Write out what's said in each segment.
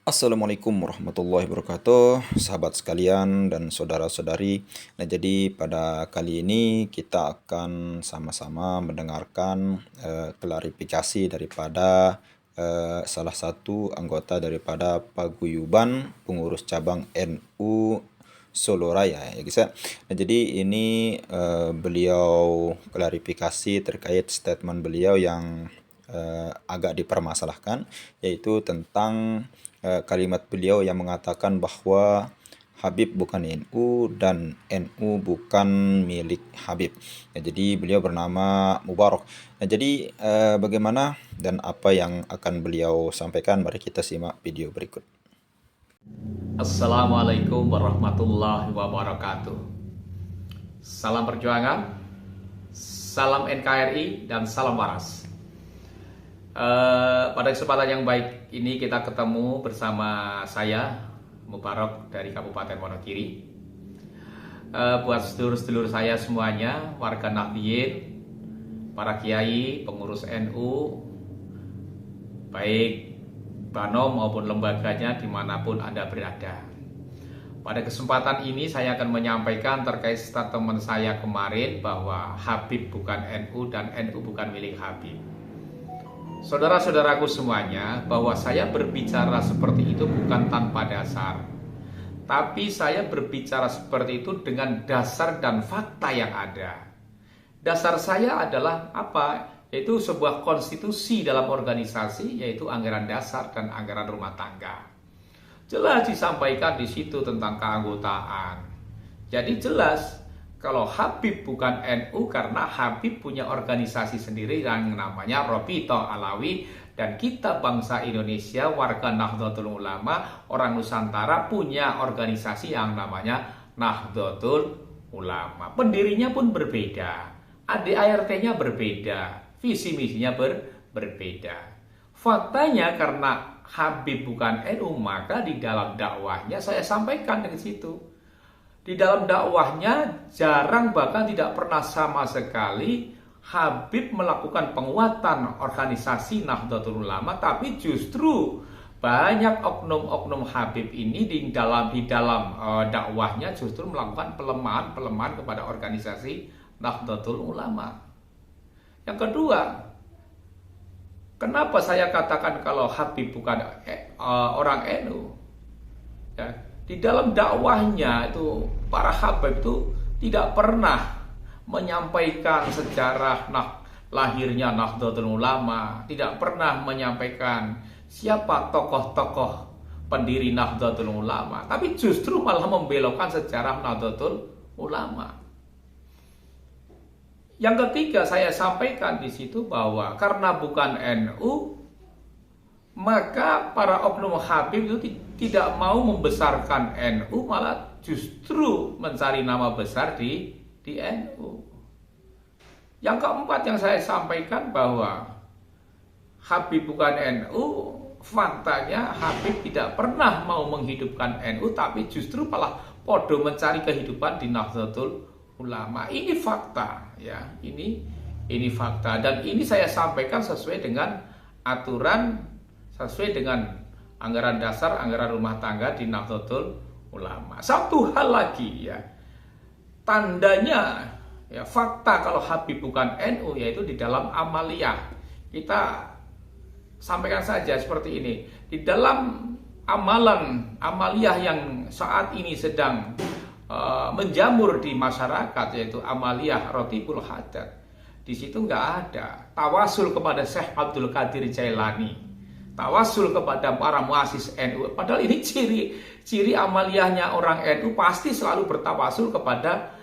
Assalamualaikum warahmatullahi wabarakatuh, sahabat sekalian dan saudara-saudari. Nah, jadi pada kali ini kita akan sama-sama mendengarkan klarifikasi daripada salah satu anggota daripada Paguyuban Pengurus Cabang NU Solo Raya ya guys ya. Nah, jadi ini beliau klarifikasi terkait statement beliau yang agak dipermasalahkan, yaitu tentang kalimat beliau yang mengatakan bahwa Habib bukan NU dan NU bukan milik Habib. Nah, jadi beliau bernama Mubarak. Nah, jadi bagaimana dan apa yang akan beliau sampaikan? Mari kita simak video berikut. Assalamualaikum warahmatullahi wabarakatuh. Salam perjuangan, salam NKRI, dan salam waras. Pada kesempatan yang baik ini kita ketemu bersama saya Mubarak dari Kabupaten Wonogiri. Buat sedulur-sedulur saya semuanya, warga Nahdliyin, para kiai, pengurus NU, baik Banom maupun lembaganya dimanapun Anda berada. Pada kesempatan ini saya akan menyampaikan terkait statement saya kemarin bahwa Habib bukan NU dan NU bukan milik Habib. Saudara-saudaraku semuanya, bahwa saya berbicara seperti itu bukan tanpa dasar, tapi saya berbicara seperti itu dengan dasar dan fakta yang ada. Dasar saya adalah apa? Yaitu sebuah konstitusi dalam organisasi, yaitu anggaran dasar dan anggaran rumah tangga. Jelas disampaikan di situ tentang keanggotaan. Jadi jelas kalau Habib bukan NU karena Habib punya organisasi sendiri yang namanya Robito Alawi, dan kita bangsa Indonesia, warga Nahdlatul Ulama, orang Nusantara punya organisasi yang namanya Nahdlatul Ulama. Pendirinya pun berbeda, ADART-nya berbeda, visi misinya berbeda. Faktanya karena Habib bukan NU, maka di dalam dakwahnya saya sampaikan dengan situ. Di dalam dakwahnya jarang bahkan tidak pernah sama sekali Habib melakukan penguatan organisasi Nahdlatul Ulama, tapi justru banyak oknum-oknum Habib ini di dalam dakwahnya justru melakukan pelemahan kepada organisasi Nahdlatul Ulama. Yang kedua, kenapa saya katakan kalau Habib bukan orang NU? Ya, di dalam dakwahnya itu para Habib itu tidak pernah menyampaikan sejarah lahirnya Nahdlatul Ulama, tidak pernah menyampaikan siapa tokoh-tokoh pendiri Nahdlatul Ulama, tapi justru malah membelokkan sejarah Nahdlatul Ulama. Yang ketiga, saya sampaikan di situ bahwa karena bukan NU, maka para oknum Habib itu tidak mau membesarkan NU, malah justru mencari nama besar di NU. Yang keempat yang saya sampaikan bahwa Habib bukan NU, faktanya Habib tidak pernah mau menghidupkan NU, tapi justru malah podo mencari kehidupan di Nahdlatul Ulama. Ini fakta ya, ini fakta, dan ini saya sampaikan sesuai dengan aturan, sesuai dengan anggaran dasar, anggaran rumah tangga di Nahdlatul Ulama. Satu hal lagi ya, tandanya ya, fakta kalau Habib bukan NU yaitu di dalam amaliyah. Kita sampaikan saja seperti ini. Di dalam amaliyah yang saat ini sedang menjamur di masyarakat, yaitu amaliyah Rotibul Hajat, di situ nggak ada tawasul kepada Syekh Abdul Qadir Jailani, tawasul kepada para muassis NU. Padahal ini ciri amaliyahnya orang NU, pasti selalu bertawasul kepada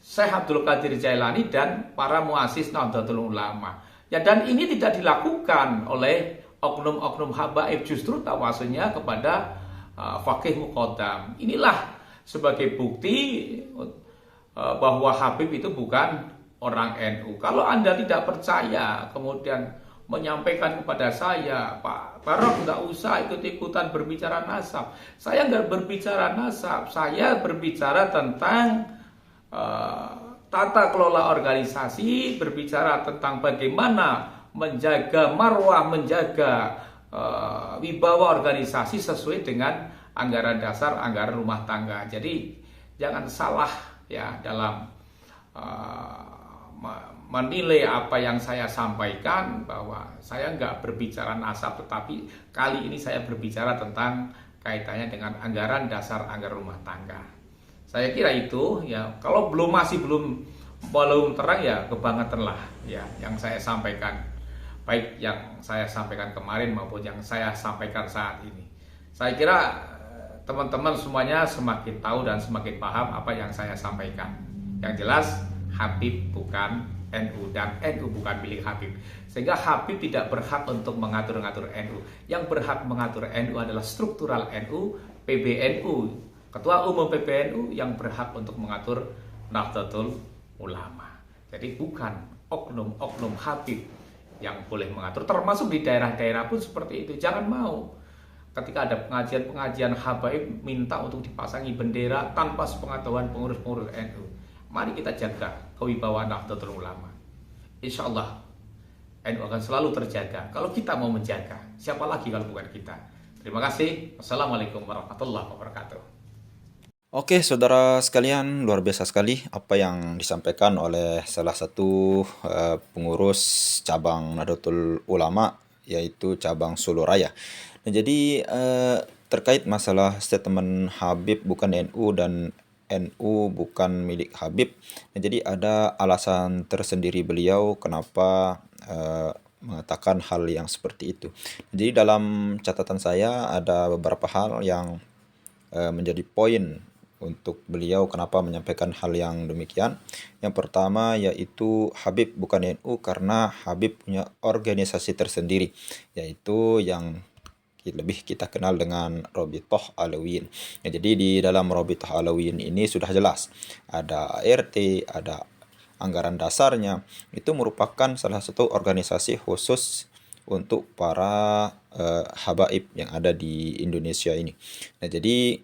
Syekh Abdul Qadir Jailani dan para muassis Nahdlatul Ulama. Ya, dan ini tidak dilakukan oleh oknum-oknum habaib, justru tawasulnya kepada Faqih Muqaddam. Inilah sebagai bukti bahwa Habib itu bukan orang NU. Kalau Anda tidak percaya, kemudian menyampaikan kepada saya, Pak Barok nggak usah ikut-ikutan berbicara nasab. Saya nggak berbicara nasab, saya berbicara tentang tata kelola organisasi, berbicara tentang bagaimana menjaga marwah, menjaga wibawa organisasi sesuai dengan anggaran dasar, anggaran rumah tangga. Jadi jangan salah ya dalam menilai apa yang saya sampaikan, bahwa saya nggak berbicara nasab, tetapi kali ini saya berbicara tentang kaitannya dengan anggaran dasar, anggaran rumah tangga. Saya kira itu ya, kalau masih belum terang ya kebangetan lah ya yang saya sampaikan, baik yang saya sampaikan kemarin maupun yang saya sampaikan saat ini. Saya kira teman-teman semuanya semakin tahu dan semakin paham apa yang saya sampaikan. Yang jelas Habib bukan NU dan NU bukan milik Habib, sehingga Habib tidak berhak untuk mengatur-ngatur NU. Yang berhak mengatur NU adalah struktural NU, PBNU, Ketua Umum PBNU yang berhak untuk mengatur Nahdlatul Ulama. Jadi bukan oknum-oknum Habib yang boleh mengatur, termasuk di daerah-daerah pun seperti itu. Jangan mau ketika ada pengajian-pengajian habaib minta untuk dipasangi bendera tanpa sepengetahuan pengurus-pengurus NU. Mari kita jaga kewibawaan Nahdlatul Ulama. Insya Allah NU akan selalu terjaga kalau kita mau menjaga. Siapa lagi kalau bukan kita? Terima kasih. Wassalamualaikum warahmatullahi wabarakatuh. Oke, saudara sekalian, luar biasa sekali apa yang disampaikan oleh salah satu pengurus cabang Nahdlatul Ulama, yaitu cabang Solo Raya. Nah, jadi terkait masalah statement Habib bukan NU dan NU bukan milik Habib. Nah, jadi ada alasan tersendiri beliau kenapa mengatakan hal yang seperti itu. Jadi dalam catatan saya ada beberapa hal yang menjadi poin untuk beliau kenapa menyampaikan hal yang demikian. Yang pertama yaitu Habib bukan NU karena Habib punya organisasi tersendiri, yaitu yang lebih kita kenal dengan Rabithah Alawiyin. Ya, jadi di dalam Rabithah Alawiyin ini sudah jelas ada ART, ada anggaran dasarnya. Itu merupakan salah satu organisasi khusus untuk para habaib yang ada di Indonesia ini. Nah, jadi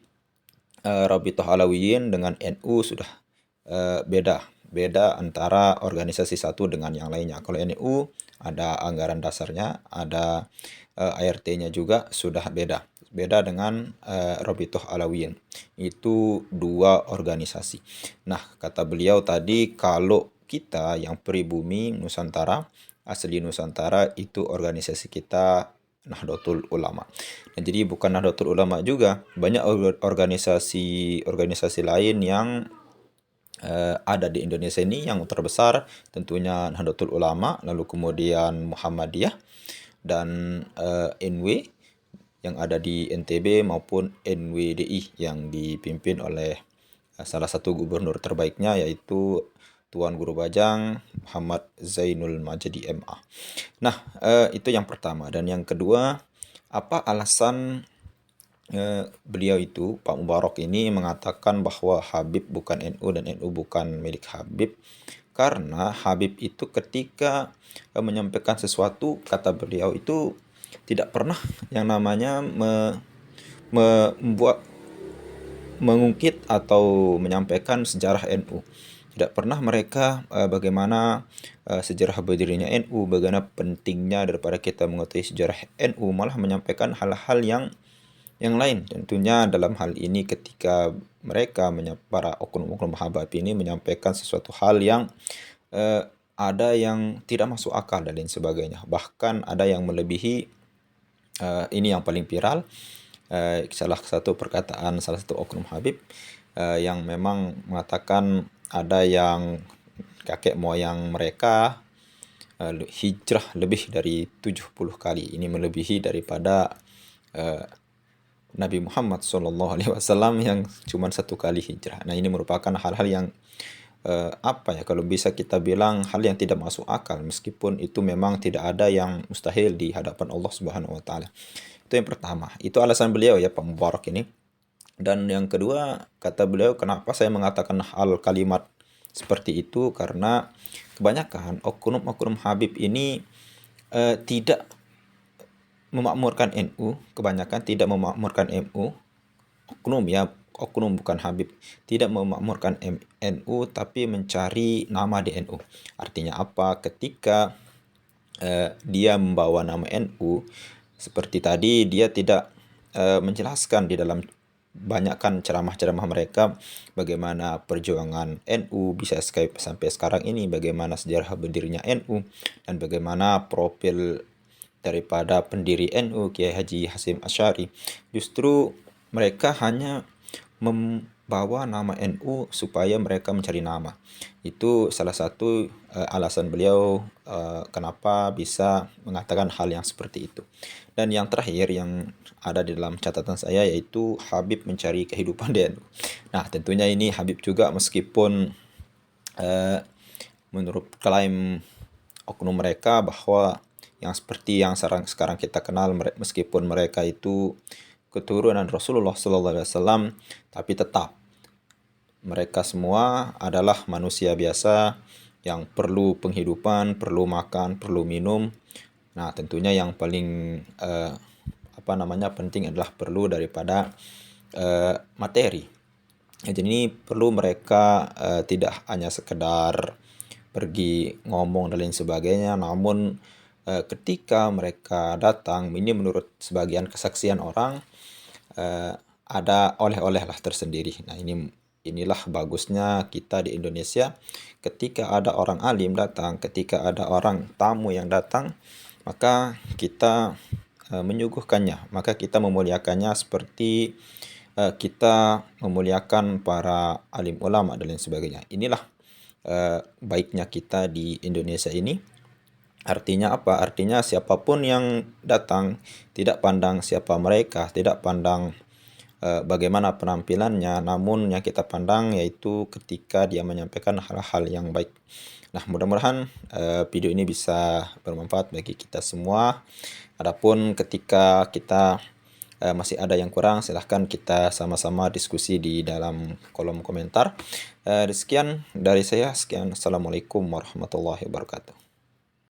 Rabithah Alawiyin dengan NU sudah beda antara organisasi satu dengan yang lainnya. Kalau NU ada anggaran dasarnya, ada ART-nya juga sudah beda dengan Rabithah Alawiyin. Itu dua organisasi. Nah, kata beliau tadi, kalau kita yang pribumi Nusantara, asli Nusantara, itu organisasi kita Nahdlatul Ulama. Nah, jadi bukan Nahdlatul Ulama juga, banyak organisasi lain yang ada di Indonesia ini. Yang terbesar tentunya Nahdlatul Ulama, lalu kemudian Muhammadiyah dan NW yang ada di NTB maupun NWDI yang dipimpin oleh salah satu gubernur terbaiknya, yaitu Tuan Guru Bajang Muhammad Zainul Majdi MA. Nah, itu yang pertama. Dan yang kedua, apa alasan beliau itu, Pak Mubarak ini, mengatakan bahwa Habib bukan NU dan NU bukan milik Habib? Karena Habib itu ketika menyampaikan sesuatu, kata beliau itu tidak pernah yang namanya mengungkit atau menyampaikan sejarah NU. Tidak pernah mereka bagaimana sejarah berdirinya NU, bagaimana pentingnya daripada kita mengetahui sejarah NU, malah menyampaikan hal-hal yang lain. Tentunya dalam hal ini ketika mereka, para oknum-oknum Habib ini menyampaikan sesuatu hal yang ada yang tidak masuk akal dan lain sebagainya. Bahkan ada yang melebihi, ini yang paling viral, salah satu perkataan salah satu oknum Habib yang memang mengatakan ada yang kakek moyang mereka hijrah lebih dari 70 kali. Ini melebihi daripada Nabi Muhammad SAW yang cuma 1 kali hijrah. Nah, ini merupakan hal-hal yang kalau bisa kita bilang hal yang tidak masuk akal, meskipun itu memang tidak ada yang mustahil di hadapan Allah Subhanahu wa taala. Itu yang pertama. Itu alasan beliau ya, Pak Mubarak ini. Dan yang kedua, kata beliau, kenapa saya mengatakan kalimat seperti itu, karena kebanyakan oknum-oknum Habib ini tidak memakmurkan NU, kebanyakan tidak memakmurkan MU, oknum bukan Habib, tidak memakmurkan NU tapi mencari nama di NU. Artinya apa? Ketika dia membawa nama NU, seperti tadi dia tidak menjelaskan di dalam banyakkan ceramah-ceramah mereka bagaimana perjuangan NU bisa sampai sekarang ini, bagaimana sejarah berdirinya NU, dan bagaimana profil daripada pendiri NU Kiai Haji Hasyim Asy'ari. Justru mereka hanya membawa nama NU supaya mereka mencari nama. Itu salah satu alasan beliau kenapa bisa mengatakan hal yang seperti itu. Dan yang terakhir yang ada di dalam catatan saya yaitu Habib mencari kehidupan di NU. Nah, tentunya ini Habib juga meskipun menurut klaim oknum mereka bahwa yang seperti yang sekarang kita kenal, meskipun mereka itu keturunan Rasulullah SAW, tapi tetap mereka semua adalah manusia biasa yang perlu penghidupan, perlu makan, perlu minum. Nah, tentunya yang paling penting adalah perlu daripada materi. Jadi ini perlu mereka tidak hanya sekedar pergi ngomong dan lain sebagainya, namun ketika mereka datang, ini menurut sebagian kesaksian orang, ada oleh-oleh lah tersendiri. Nah, inilah bagusnya kita di Indonesia, ketika ada orang alim datang, ketika ada orang tamu yang datang, maka kita menyuguhkannya, maka kita memuliakannya seperti kita memuliakan para alim ulama dan lain sebagainya. Inilah baiknya kita di Indonesia ini. Artinya apa? Artinya siapapun yang datang, tidak pandang siapa mereka, tidak pandang bagaimana penampilannya, namun yang kita pandang yaitu ketika dia menyampaikan hal-hal yang baik. Nah, mudah-mudahan video ini bisa bermanfaat bagi kita semua. Adapun ketika kita masih ada yang kurang, silahkan kita sama-sama diskusi di dalam kolom komentar. Sekian dari saya. Sekian. Assalamualaikum warahmatullahi wabarakatuh.